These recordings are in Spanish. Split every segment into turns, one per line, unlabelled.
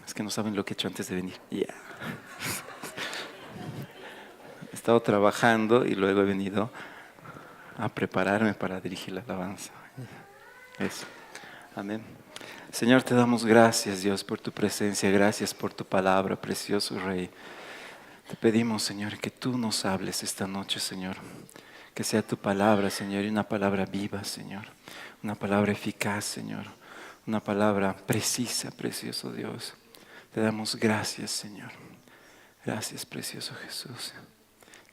Es que no saben lo que he hecho antes de venir. Ya. He estado trabajando y luego he venido a prepararme para dirigir la alabanza. Eso. Amén. Señor, te damos gracias, Dios, por tu presencia. Gracias por tu palabra, precioso Rey. Te pedimos, Señor, que tú nos hables esta noche, Señor. Que sea tu palabra, Señor, y una palabra viva, Señor. Una palabra eficaz, Señor. Una palabra precisa, precioso Dios. Te damos gracias, Señor. Gracias, precioso Jesús.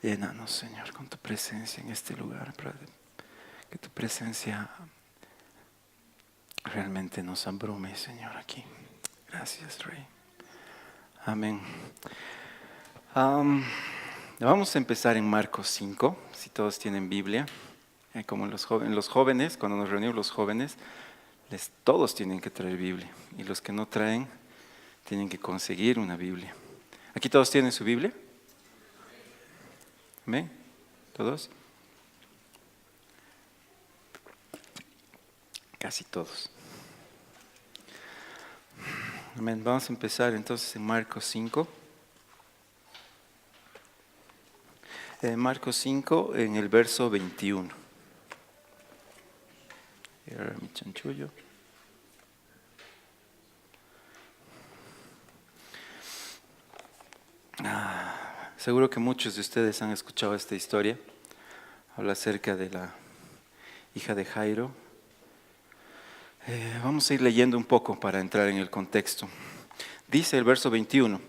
Llénanos, Señor, con tu presencia en este lugar. Que tu presencia realmente nos abrume, Señor, aquí. Gracias, Rey. Amén. Vamos a empezar en Marcos 5, si todos tienen Biblia. Como los jóvenes, cuando nos reunimos los jóvenes, todos tienen que traer Biblia. Y los que no traen, tienen que conseguir una Biblia. ¿Aquí todos tienen su Biblia? ¿Amén? ¿Todos? Casi todos. Amén. Vamos a empezar entonces en Marcos 5. Marcos 5 en el verso 21. Y ahora mi chanchullo. Seguro que muchos de ustedes han escuchado esta historia. Habla acerca de la hija de Jairo. Vamos a ir leyendo un poco para entrar en el contexto. Dice el verso 21.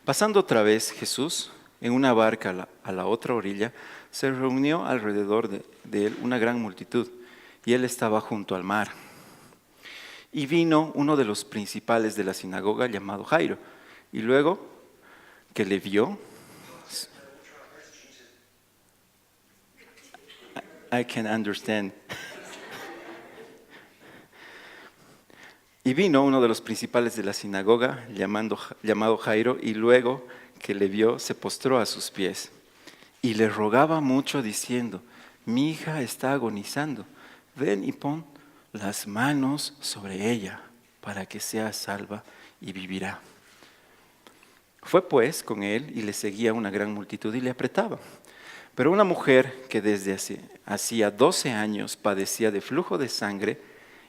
Pasando otra vez Jesús en una barca a la otra orilla, se reunió alrededor de él una gran multitud, y él estaba junto al mar. Y vino uno de los principales de la sinagoga llamado Jairo, y luego que le vio, I can understand. Y vino uno de los principales de la sinagoga llamado Jairo, y luego que le vio, se postró a sus pies y le rogaba mucho diciendo: mi hija está agonizando, ven y pon las manos sobre ella para que sea salva y vivirá. Fue pues con él y le seguía una gran multitud y le apretaba. Pero una mujer que desde hacía 12 años padecía de flujo de sangre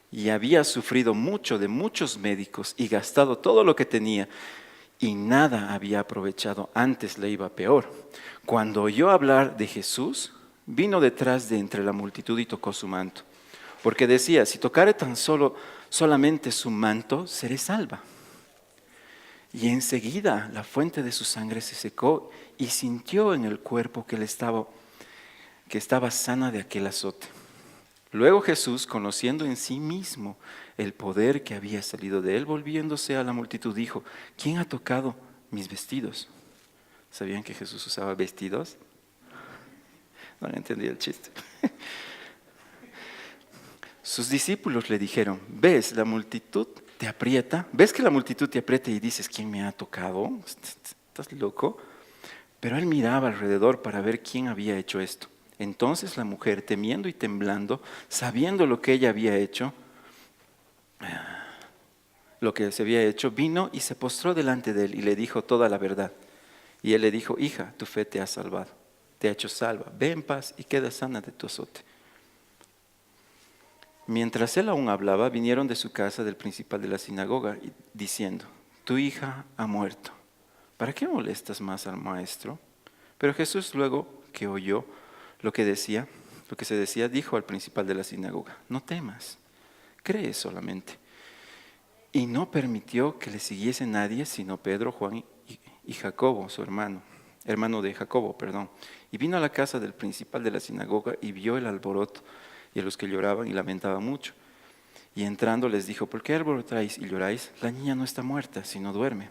y había sufrido mucho de muchos médicos y gastado todo lo que tenía, y nada había aprovechado, antes le iba peor. Cuando oyó hablar de Jesús, vino detrás de entre la multitud y tocó su manto, porque decía: si tocare solamente su manto, seré salva. Y enseguida la fuente de su sangre se secó y sintió en el cuerpo que estaba sana de aquel azote. Luego Jesús, conociendo en sí mismo el poder que había salido de él, volviéndose a la multitud, dijo: ¿quién ha tocado mis vestidos? ¿Sabían que Jesús usaba vestidos? No entendí el chiste. Sus discípulos le dijeron: ¿ves la multitud te aprieta? ¿Ves que la multitud te aprieta y dices: ¿quién me ha tocado? ¿Estás loco? Pero él miraba alrededor para ver quién había hecho esto. Entonces la mujer, temiendo y temblando, sabiendo lo que ella había hecho, vino y se postró delante de él y le dijo toda la verdad. Y él le dijo: hija, tu fe te ha salvado, te ha hecho salva, ve en paz y queda sana de tu azote. Mientras él aún hablaba, vinieron de su casa del principal de la sinagoga, diciendo: tu hija ha muerto, ¿para qué molestas más al maestro? Pero Jesús, luego que oyó lo que se decía, dijo al principal de la sinagoga: no temas, cree solamente. Y no permitió que le siguiese nadie, sino Pedro, Juan y Jacobo, su hermano de Jacobo, perdón. Y vino a la casa del principal de la sinagoga y vio el alboroto y a los que lloraban y lamentaban mucho. Y entrando les dijo: ¿por qué alborotáis y lloráis? La niña no está muerta, sino duerme.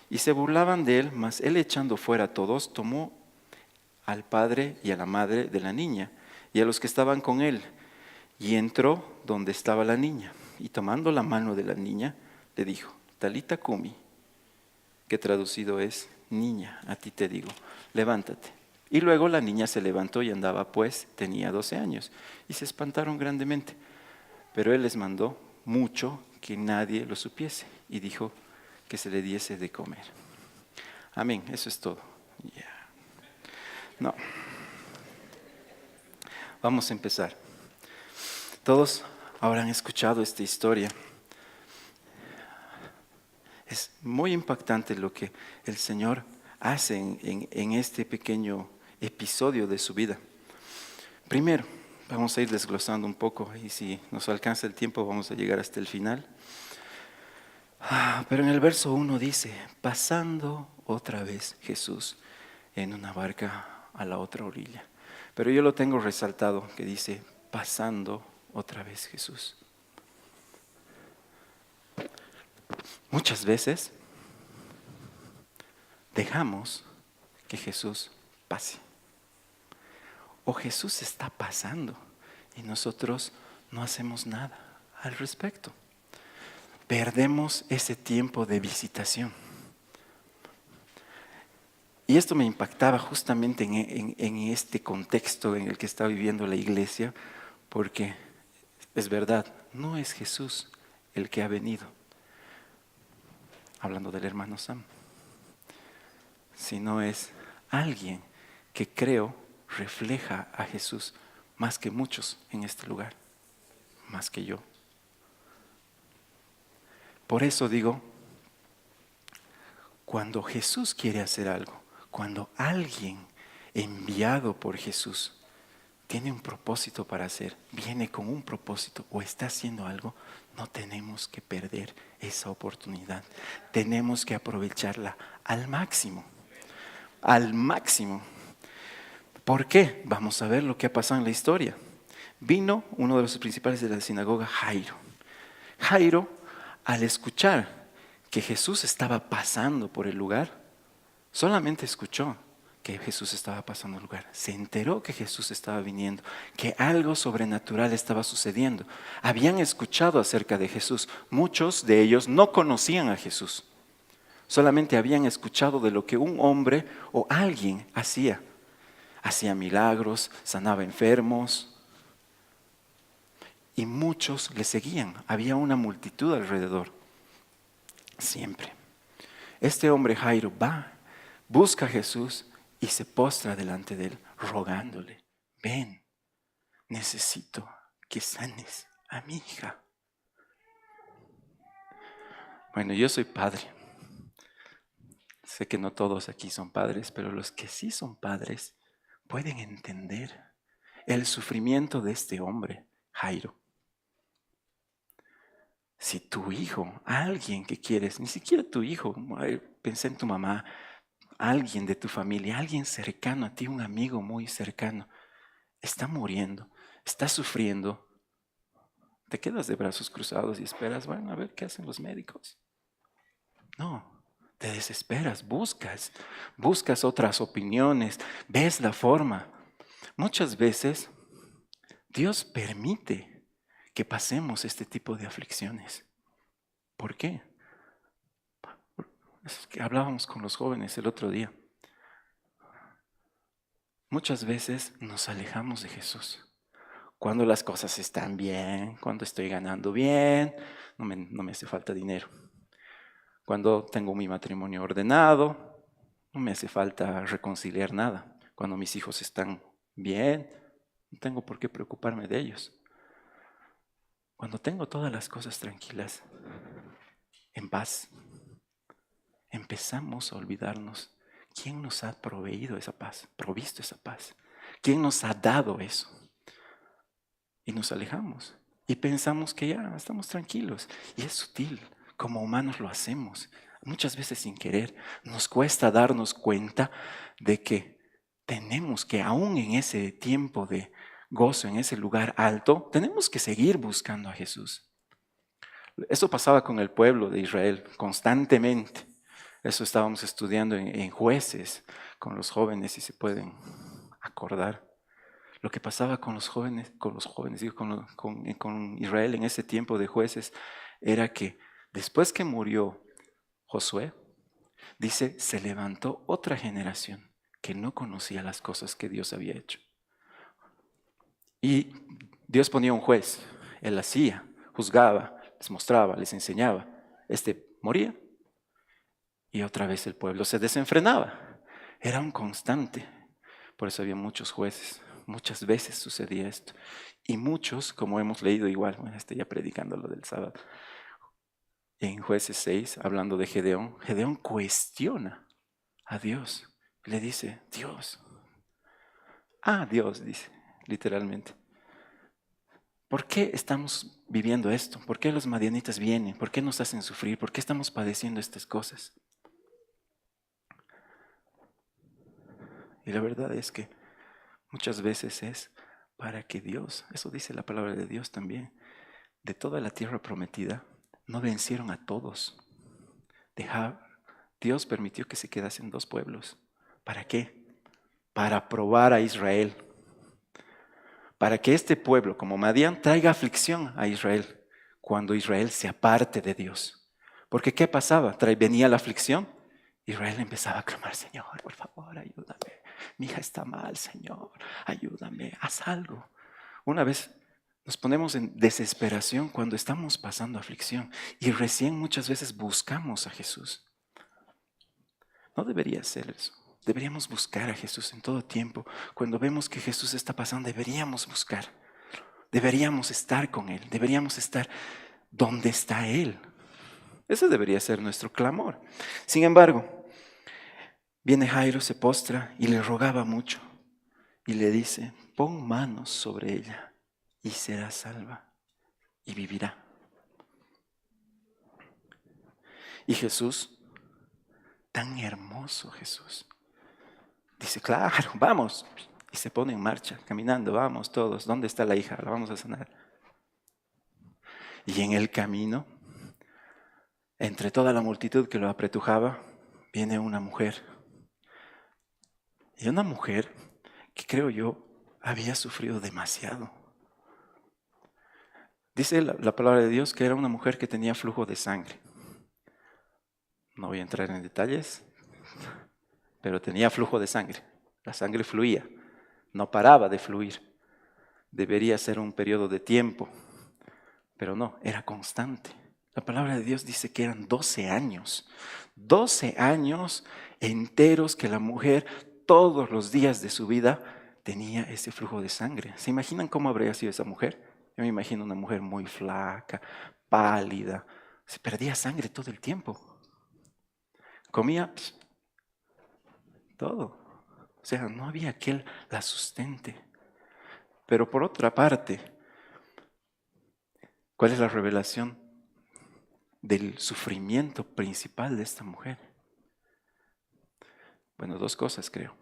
Y se burlaban de él, mas él, echando fuera a todos, tomó al padre y a la madre de la niña y a los que estaban con él, y entró donde estaba la niña, y tomando la mano de la niña, le dijo: Talita cumi, que traducido es: niña, a ti te digo, levántate. Y luego la niña se levantó y andaba, pues tenía 12 años, y se espantaron grandemente. Pero él les mandó mucho que nadie lo supiese y dijo que se le diese de comer. Amén, eso es todo. No, vamos a empezar. Todos habrán escuchado esta historia. Es muy impactante lo que el Señor hace en este pequeño episodio de su vida. Primero, vamos a ir desglosando un poco y si nos alcanza el tiempo vamos a llegar hasta el final. Pero en el verso 1 dice, pasando otra vez Jesús en una barca a la otra orilla. Pero yo lo tengo resaltado que dice, pasando otra vez Jesús. Muchas veces dejamos que Jesús pase. O Jesús está pasando y nosotros no hacemos nada al respecto. Perdemos ese tiempo de visitación. Y esto me impactaba justamente en este contexto en el que está viviendo la iglesia, porque es verdad, no es Jesús el que ha venido, hablando del hermano Sam, sino es alguien que creo refleja a Jesús más que muchos en este lugar, más que yo. Por eso digo, cuando Jesús quiere hacer algo, cuando alguien enviado por Jesús tiene un propósito para hacer, viene con un propósito o está haciendo algo, no tenemos que perder esa oportunidad. Tenemos que aprovecharla al máximo. Al máximo. ¿Por qué? Vamos a ver lo que ha pasado en la historia. Vino uno de los principales de la sinagoga, Jairo. Jairo, al escuchar que Jesús estaba pasando por el lugar, solamente escuchó que Jesús estaba pasando el lugar. Se enteró que Jesús estaba viniendo, que algo sobrenatural estaba sucediendo. Habían escuchado acerca de Jesús. Muchos de ellos no conocían a Jesús. Solamente habían escuchado de lo que un hombre o alguien hacía. Hacía milagros, sanaba enfermos. Y muchos le seguían. Había una multitud alrededor. Siempre. Este hombre Jairo va, busca a Jesús y se postra delante de él, rogándole, ven, necesito que sanes a mi hija. Bueno, yo soy padre. Sé que no todos aquí son padres, pero los que sí son padres pueden entender el sufrimiento de este hombre, Jairo. Si tu hijo, alguien que quieres, ni siquiera tu hijo, pensé en tu mamá, alguien de tu familia, alguien cercano a ti, un amigo muy cercano, está muriendo, está sufriendo, te quedas de brazos cruzados y esperas, bueno, a ver qué hacen los médicos. No, te desesperas, buscas otras opiniones, ves la forma. Muchas veces Dios permite que pasemos este tipo de aflicciones. ¿Por qué? Es que hablábamos con los jóvenes el otro día. Muchas veces nos alejamos de Jesús. Cuando las cosas están bien, cuando estoy ganando bien, no me hace falta dinero. Cuando tengo mi matrimonio ordenado, no me hace falta reconciliar nada. Cuando mis hijos están bien, no tengo por qué preocuparme de ellos. Cuando tengo todas las cosas tranquilas, en paz, empezamos a olvidarnos quién nos ha proveído esa paz, provisto esa paz, quién nos ha dado eso. Y nos alejamos y pensamos que ya estamos tranquilos. Y es sutil, como humanos lo hacemos, muchas veces sin querer. Nos cuesta darnos cuenta de que tenemos que, aún en ese tiempo de gozo, en ese lugar alto, tenemos que seguir buscando a Jesús. Eso pasaba con el pueblo de Israel constantemente. Eso estábamos estudiando en Jueces con los jóvenes, si se pueden acordar. Lo que pasaba con los jóvenes, digo, con Israel en ese tiempo de Jueces, era que después que murió Josué, dice, se levantó otra generación que no conocía las cosas que Dios había hecho. Y Dios ponía un juez, él hacía, juzgaba, les mostraba, les enseñaba. Moría y otra vez el pueblo se desenfrenaba. Era un constante. Por eso había muchos jueces. Muchas veces sucedía esto. Y muchos, como hemos leído igual, bueno, estoy ya predicando lo del sábado, en Jueces 6, hablando de Gedeón, Gedeón cuestiona a Dios. Le dice, Dios, Dios, dice, literalmente. ¿Por qué estamos viviendo esto? ¿Por qué los madianitas vienen? ¿Por qué nos hacen sufrir? ¿Por qué estamos padeciendo estas cosas? Y la verdad es que muchas veces es para que Dios, eso dice la palabra de Dios también, de toda la tierra prometida, no vencieron a todos. Dios permitió que se quedasen 2 pueblos. ¿Para qué? Para probar a Israel. Para que este pueblo, como Madián, traiga aflicción a Israel cuando Israel se aparte de Dios. Porque ¿qué pasaba? Venía la aflicción, Israel empezaba a clamar, Señor, por favor, ayúdame. Mi hija está mal, Señor, ayúdame, haz algo. Una vez nos ponemos en desesperación cuando estamos pasando aflicción y recién muchas veces buscamos a Jesús. No debería ser eso. Deberíamos buscar a Jesús en todo tiempo. Cuando vemos que Jesús está pasando, deberíamos buscar. Deberíamos estar con Él. Deberíamos estar donde está Él. Ese debería ser nuestro clamor. Sin embargo, viene Jairo, se postra y le rogaba mucho. Y le dice, pon manos sobre ella y será salva y vivirá. Y Jesús, tan hermoso Jesús, dice, claro, vamos. Y se pone en marcha, caminando, vamos todos. ¿Dónde está la hija? La vamos a sanar. Y en el camino, entre toda la multitud que lo apretujaba, viene una mujer. Y una mujer que creo yo había sufrido demasiado. Dice la palabra de Dios que era una mujer que tenía flujo de sangre. No voy a entrar en detalles, pero tenía flujo de sangre. La sangre fluía, no paraba de fluir. Debería ser un periodo de tiempo, pero no, era constante. La palabra de Dios dice que eran 12 años. 12 años enteros que la mujer todos los días de su vida tenía ese flujo de sangre. ¿Se imaginan cómo habría sido esa mujer? Yo me imagino una mujer muy flaca, pálida. Se perdía sangre todo el tiempo. Comía todo. O sea, no había quien la sustente. Pero por otra parte, ¿cuál es la revelación del sufrimiento principal de esta mujer? Bueno, 2 cosas creo.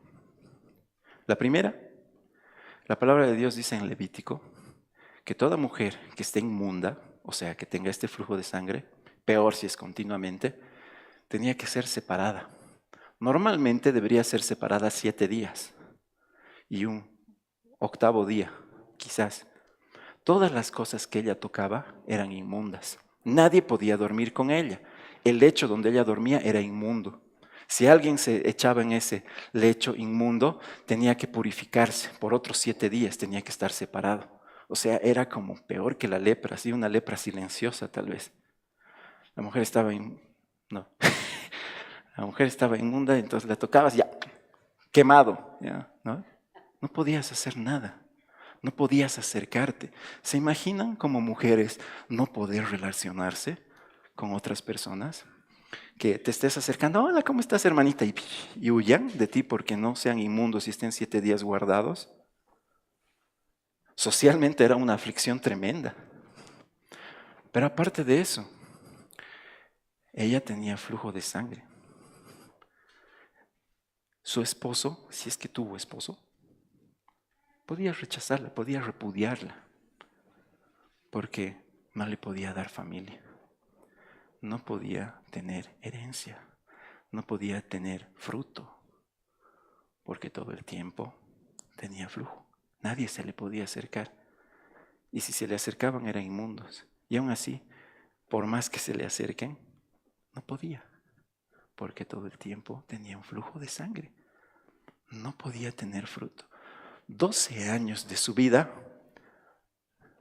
La primera, la palabra de Dios dice en Levítico que toda mujer que esté inmunda, o sea, que tenga este flujo de sangre, peor si es continuamente, tenía que ser separada. Normalmente debería ser separada 7 días y un 8º día, quizás. Todas las cosas que ella tocaba eran inmundas. Nadie podía dormir con ella. El lecho donde ella dormía era inmundo. Si alguien se echaba en ese lecho inmundo, tenía que purificarse. Por otros 7 días tenía que estar separado. O sea, era como peor que la lepra, así una lepra silenciosa tal vez. La mujer estaba no. La mujer estaba inmunda, entonces la tocabas ya, quemado, ya, ¿no? No podías hacer nada. No podías acercarte. ¿Se imaginan como mujeres no poder relacionarse con otras personas? Que te estés acercando, hola, ¿cómo estás, hermanita? Y huyan de ti porque no sean inmundos y estén 7 días guardados. Socialmente era una aflicción tremenda. Pero aparte de eso, ella tenía flujo de sangre. Su esposo, si es que tuvo esposo, podía rechazarla, podía repudiarla, porque no le podía dar familia. No podía tener herencia, no podía tener fruto, porque todo el tiempo tenía flujo. Nadie se le podía acercar. Y si se le acercaban eran inmundos. Y aún así, por más que se le acerquen, no podía, porque todo el tiempo tenía un flujo de sangre. No podía tener fruto. 12 años de su vida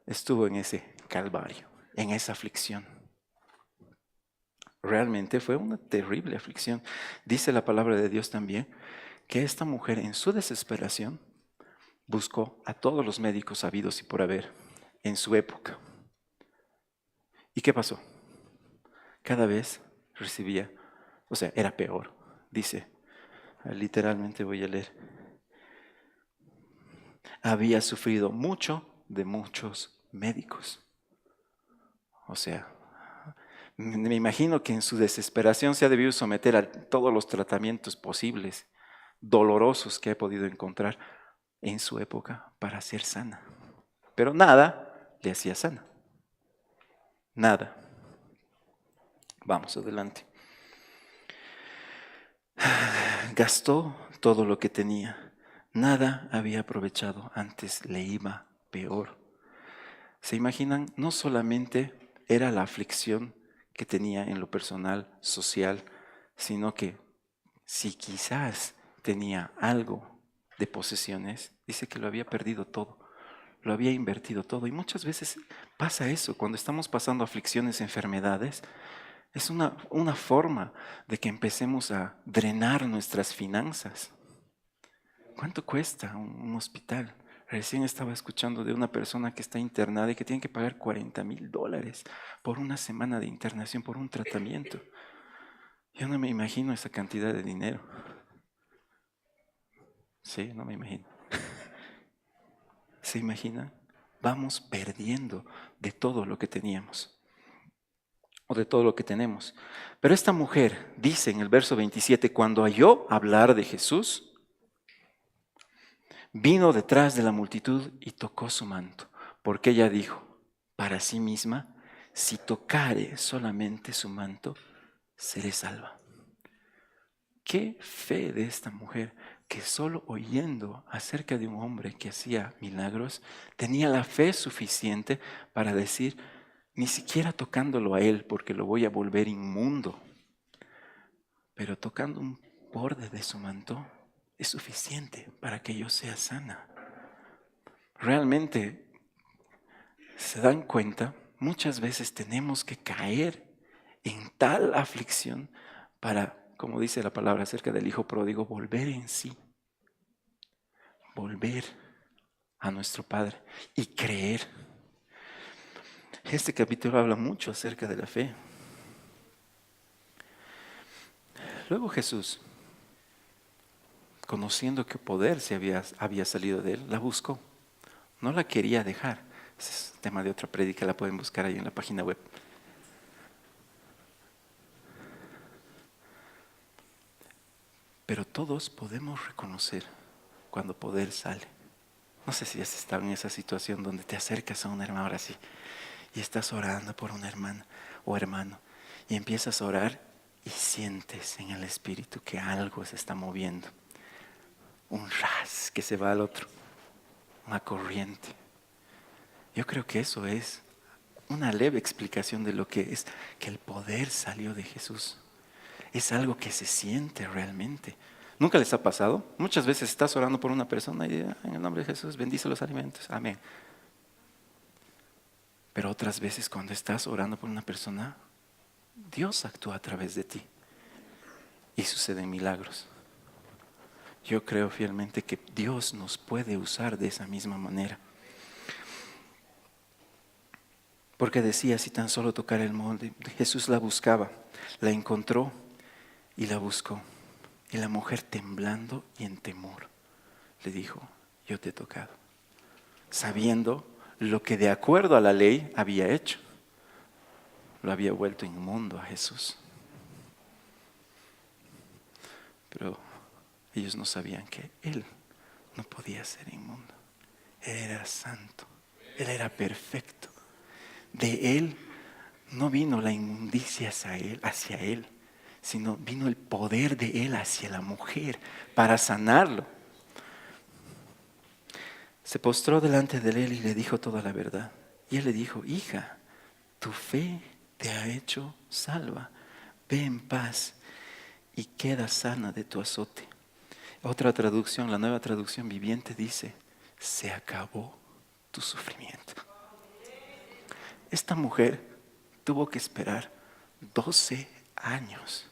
estuvo en ese calvario. en esa aflicción. Realmente fue una terrible aflicción. Dice la palabra de Dios también que esta mujer en su desesperación buscó a todos los médicos habidos y por haber en su época. ¿Y qué pasó? Cada vez recibía, o sea, era peor. Dice, literalmente voy a leer, había sufrido mucho de muchos médicos. O sea, me imagino que en su desesperación se ha debido someter a todos los tratamientos posibles, dolorosos que ha podido encontrar en su época para ser sana. Pero nada le hacía sana. Nada. Vamos adelante. Gastó todo lo que tenía. Nada había aprovechado. Antes le iba peor. ¿Se imaginan? No solamente era la aflicción que tenía en lo personal, social, sino que si quizás tenía algo de posesiones, dice que lo había perdido todo, lo había invertido todo. Y muchas veces pasa eso, cuando estamos pasando aflicciones, enfermedades, es una forma de que empecemos a drenar nuestras finanzas. ¿Cuánto cuesta un hospital? Recién estaba escuchando de una persona que está internada y que tiene que pagar $40,000 por una semana de internación, por un tratamiento. Yo no me imagino esa cantidad de dinero. Sí, no me imagino. ¿Se imaginan? Vamos perdiendo de todo lo que teníamos o de todo lo que tenemos. Pero esta mujer dice en el verso 27, cuando oyó hablar de Jesús, vino detrás de la multitud y tocó su manto, porque ella dijo para sí misma, si tocare solamente su manto, seré salva. Qué fe de esta mujer que solo oyendo acerca de un hombre que hacía milagros, tenía la fe suficiente para decir, ni siquiera tocándolo a él porque lo voy a volver inmundo, pero tocando un borde de su manto es suficiente para que yo sea sana. Realmente, ¿se dan cuenta? Muchas veces tenemos que caer en tal aflicción para, como dice la palabra acerca del hijo pródigo, volver en sí, volver a nuestro Padre y creer. Este capítulo habla mucho acerca de la fe. Luego Jesús, conociendo que poder había salido de él, la buscó. No la quería dejar. Ese es tema de otra prédica, la pueden buscar ahí en la página web. Pero todos podemos reconocer cuando poder sale. No sé si has estado en esa situación donde te acercas a un hermano ahora sí y estás orando por una hermana o hermano y empiezas a orar y sientes en el espíritu que algo se está moviendo. Un ras que se va al otro, una corriente. Yo creo que eso es una leve explicación de lo que es que el poder salió de Jesús. Es algo que se siente realmente. ¿Nunca les ha pasado? Muchas veces estás orando por una persona y en el nombre de Jesús bendice los alimentos. Amén. Pero otras veces cuando estás orando por una persona, Dios actúa a través de ti y suceden milagros. Yo creo fielmente que Dios nos puede usar de esa misma manera. Porque decía, si tan solo tocar el molde, Jesús la buscaba, la encontró y la buscó. Y la mujer temblando y en temor le dijo, yo te he tocado, sabiendo lo que de acuerdo a la ley había hecho. Lo había vuelto inmundo a Jesús. Pero ellos no sabían que Él no podía ser inmundo. Él era santo, Él era perfecto. De Él no vino la inmundicia hacia Él, sino vino el poder de Él hacia la mujer para sanarlo. Se postró delante de Él y le dijo toda la verdad. Y Él le dijo, hija, tu fe te ha hecho salva. Ve en paz y queda sana de tu azote. Otra traducción, la Nueva Traducción Viviente dice, se acabó tu sufrimiento. Esta mujer tuvo que esperar 12 años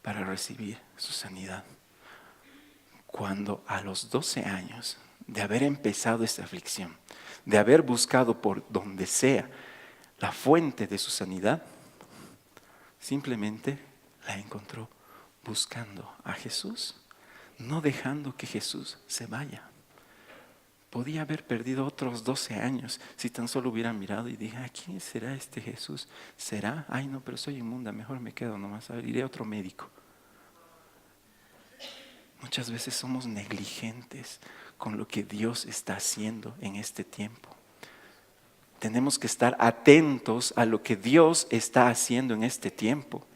para recibir su sanidad. Cuando a los 12 años de haber empezado esta aflicción, de haber buscado por donde sea la fuente de su sanidad, simplemente la encontró buscando a Jesús, no dejando que Jesús se vaya. Podía haber perdido otros 12 años si tan solo hubiera mirado y dije, ¿quién será este Jesús? ¿Será? Ay, no, pero soy inmunda, mejor me quedo nomás, a ver, iré a otro médico. Muchas veces somos negligentes con lo que Dios está haciendo en este tiempo. Tenemos que estar atentos a lo que Dios está haciendo en este tiempo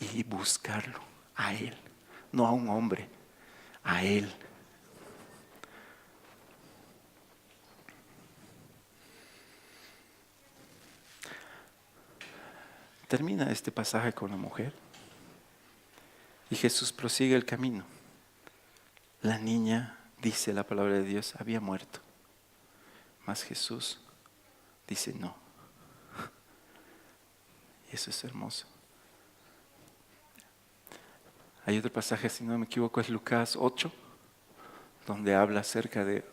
y buscarlo a Él, no a un hombre, a Él. Termina este pasaje con la mujer y Jesús prosigue el camino. La niña, dice la palabra de Dios, había muerto, mas Jesús dice no. Y eso es hermoso. Hay otro pasaje, si no me equivoco, es Lucas 8, donde habla acerca de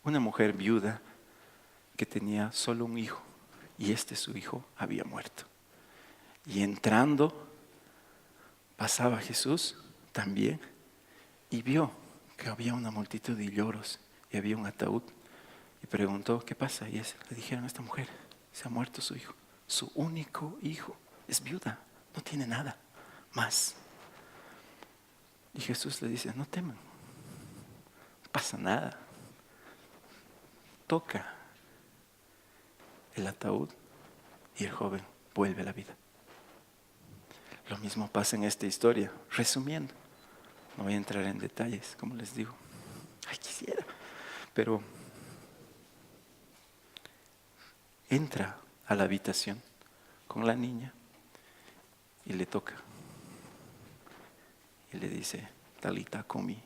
una mujer viuda que tenía solo un hijo y su hijo había muerto. Y entrando, pasaba Jesús también y vio que había una multitud de lloros y había un ataúd y preguntó, ¿qué pasa? Y le dijeron a esta mujer, se ha muerto su hijo, su único hijo, es viuda, no tiene nada más. Y Jesús le dice, no teman, no pasa nada. Toca el ataúd y el joven vuelve a la vida. Lo mismo pasa en esta historia. Resumiendo, no voy a entrar en detalles, como les digo. Ay, quisiera. Pero entra a la habitación con la niña y le toca. Y le dice, Talita cumi.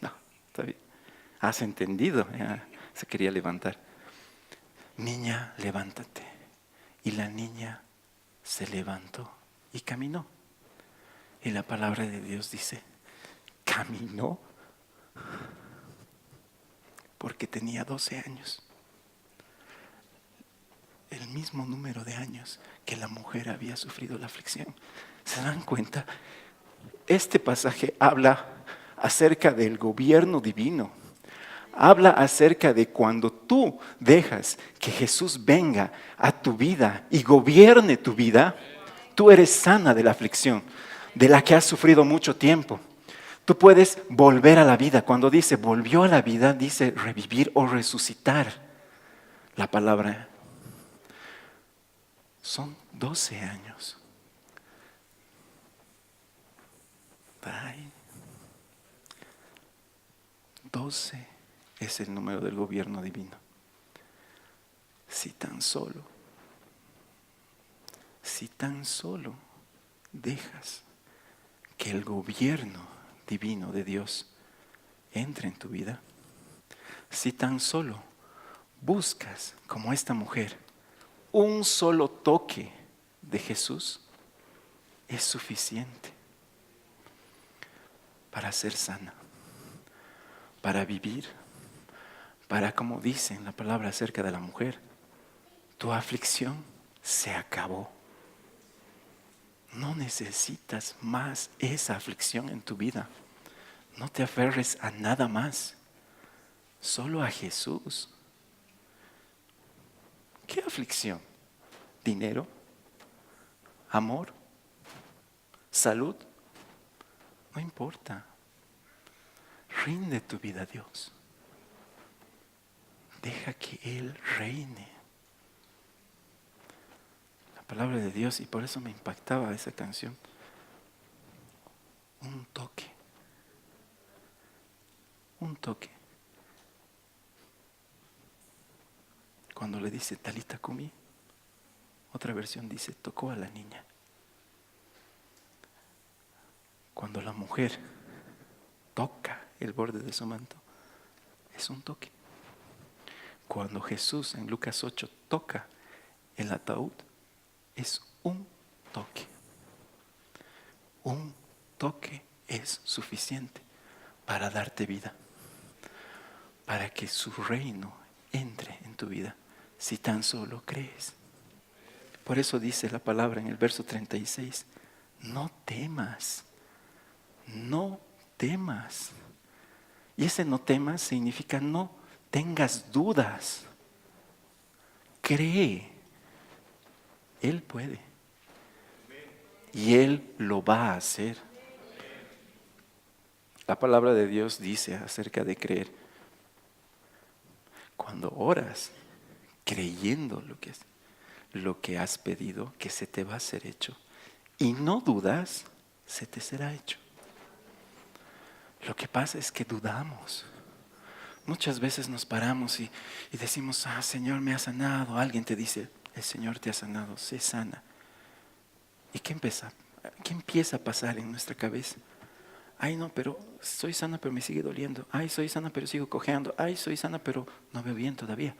No, está bien. Has entendido. Ya, se quería levantar. Niña, levántate. Y la niña se levantó y caminó. Y la palabra de Dios dice, caminó porque tenía 12 años. El mismo número de años que la mujer había sufrido la aflicción. ¿Se dan cuenta? Este pasaje habla acerca del gobierno divino. Habla acerca de cuando tú dejas que Jesús venga a tu vida y gobierne tu vida, tú eres sana de la aflicción, de la que has sufrido mucho tiempo. Tú puedes volver a la vida. Cuando dice volvió a la vida, dice revivir o resucitar. La palabra son 12 años. Ay, 12 es el número del gobierno divino. Si tan solo dejas que el gobierno divino de Dios entre en tu vida, si tan solo buscas, como esta mujer, un solo toque de Jesús, es suficiente para ser sana, para vivir, para, como dice en la palabra acerca de la mujer, tu aflicción se acabó. No necesitas más esa aflicción en tu vida. No te aferres a nada más, solo a Jesús. ¿Qué aflicción? ¿Dinero? ¿Amor? ¿Salud? No importa. Rinde tu vida a Dios. Deja que Él reine. La palabra de Dios, y por eso me impactaba esa canción. Un toque. Un toque. Cuando le dice Talita cumi, otra versión dice tocó a la niña. Cuando la mujer toca el borde de su manto, es un toque. Cuando Jesús en Lucas 8 toca el ataúd, es un toque. Un toque es suficiente para darte vida, para que su reino entre en tu vida, si tan solo crees. Por eso dice la palabra en el verso 36, no temas, no temas. Y ese no temas significa no tengas dudas. Cree, Él puede. Y Él lo va a hacer. La palabra de Dios dice acerca de creer. Cuando oras, creyendo lo que has pedido, que se te va a ser hecho, y no dudas, se te será hecho. Lo que pasa es que dudamos. Muchas veces nos paramos y decimos, Señor, me ha sanado. Alguien te dice, el Señor te ha sanado, sé sana. ¿Y qué empieza? ¿Qué empieza a pasar en nuestra cabeza? Ay, no, pero soy sana, pero me sigue doliendo. Ay, soy sana, pero sigo cojeando. Ay, soy sana, pero no veo bien todavía.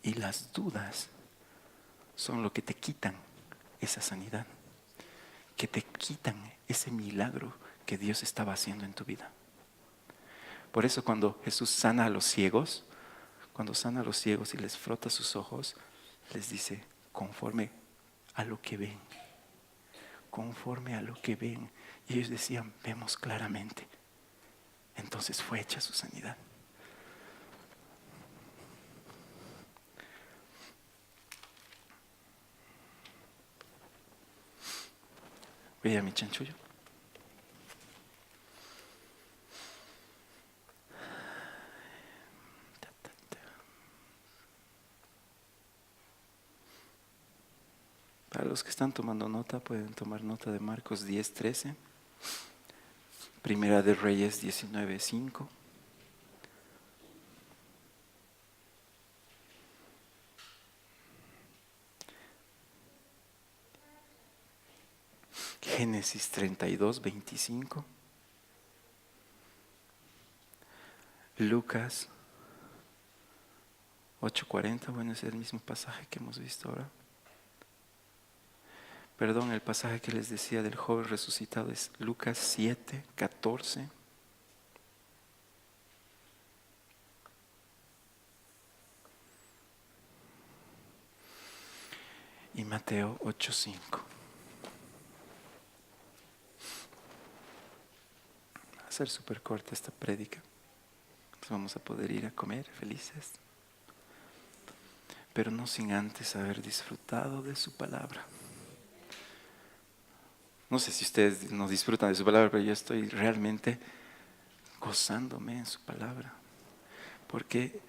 Y las dudas son lo que te quitan esa sanidad, que te quitan ese milagro que Dios estaba haciendo en tu vida. Por eso cuando Jesús sana a los ciegos, cuando sana a los ciegos y les frota sus ojos, les dice, conforme a lo que ven, conforme a lo que ven. Y ellos decían, vemos claramente. Entonces fue hecha su sanidad. Voy a mi chanchullo. Para los que están tomando nota, pueden tomar nota de Marcos 10:13, Primera de Reyes 19:5. Génesis 32:25. Lucas 8:40, bueno, es el mismo pasaje que hemos visto ahora. Perdón, el pasaje que les decía del joven resucitado es Lucas 7:14. Y Mateo 8:5. Va a ser súper corta esta prédica. Nos vamos a poder ir a comer felices, pero no sin antes haber disfrutado de su palabra. No sé si ustedes no disfrutan de su palabra, pero yo estoy realmente gozándome en su palabra. Porque,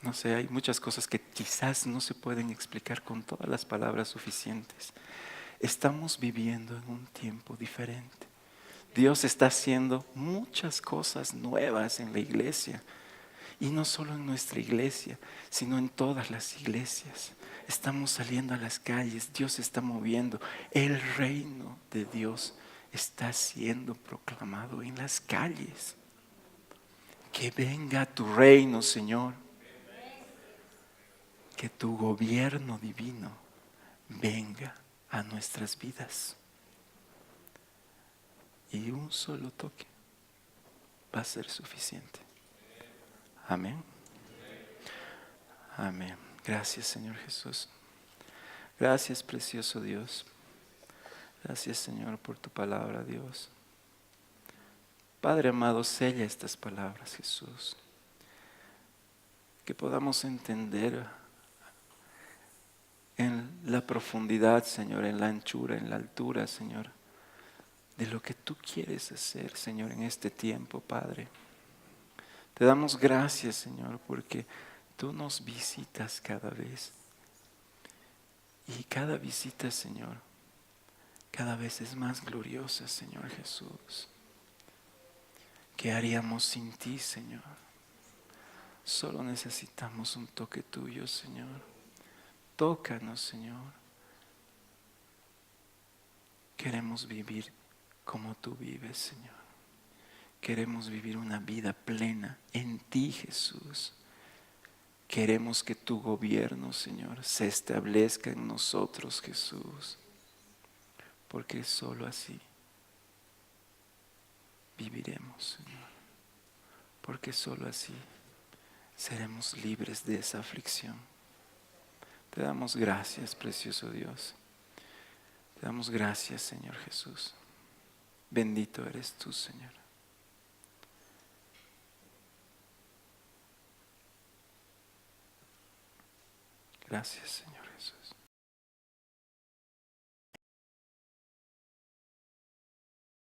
no sé, hay muchas cosas que quizás no se pueden explicar con todas las palabras suficientes. Estamos viviendo en un tiempo diferente. Dios está haciendo muchas cosas nuevas en la iglesia. Y no solo en nuestra iglesia, sino en todas las iglesias. Estamos saliendo a las calles, Dios se está moviendo. El reino de Dios está siendo proclamado en las calles. Que venga tu reino, Señor. Que tu gobierno divino venga a nuestras vidas. Y un solo toque va a ser suficiente. Amén. Amén. Gracias, Señor Jesús. Gracias, precioso Dios. Gracias, Señor, por tu palabra, Dios. Padre amado, sella estas palabras, Jesús. Que podamos entender en la profundidad, Señor, en la anchura, en la altura, Señor, de lo que tú quieres hacer, Señor, en este tiempo, Padre. Te damos gracias, Señor, porque tú nos visitas cada vez. Y cada visita, Señor, cada vez es más gloriosa, Señor Jesús. ¿Qué haríamos sin ti, Señor? Solo necesitamos un toque tuyo, Señor. Tócanos, Señor. Queremos vivir como tú vives, Señor. Queremos vivir una vida plena en ti, Jesús. Queremos que tu gobierno, Señor, se establezca en nosotros, Jesús. Porque solo así viviremos, Señor. Porque solo así seremos libres de esa aflicción. Te damos gracias, precioso Dios. Te damos gracias, Señor Jesús. Bendito eres tú, Señor. Gracias, Señor Jesús.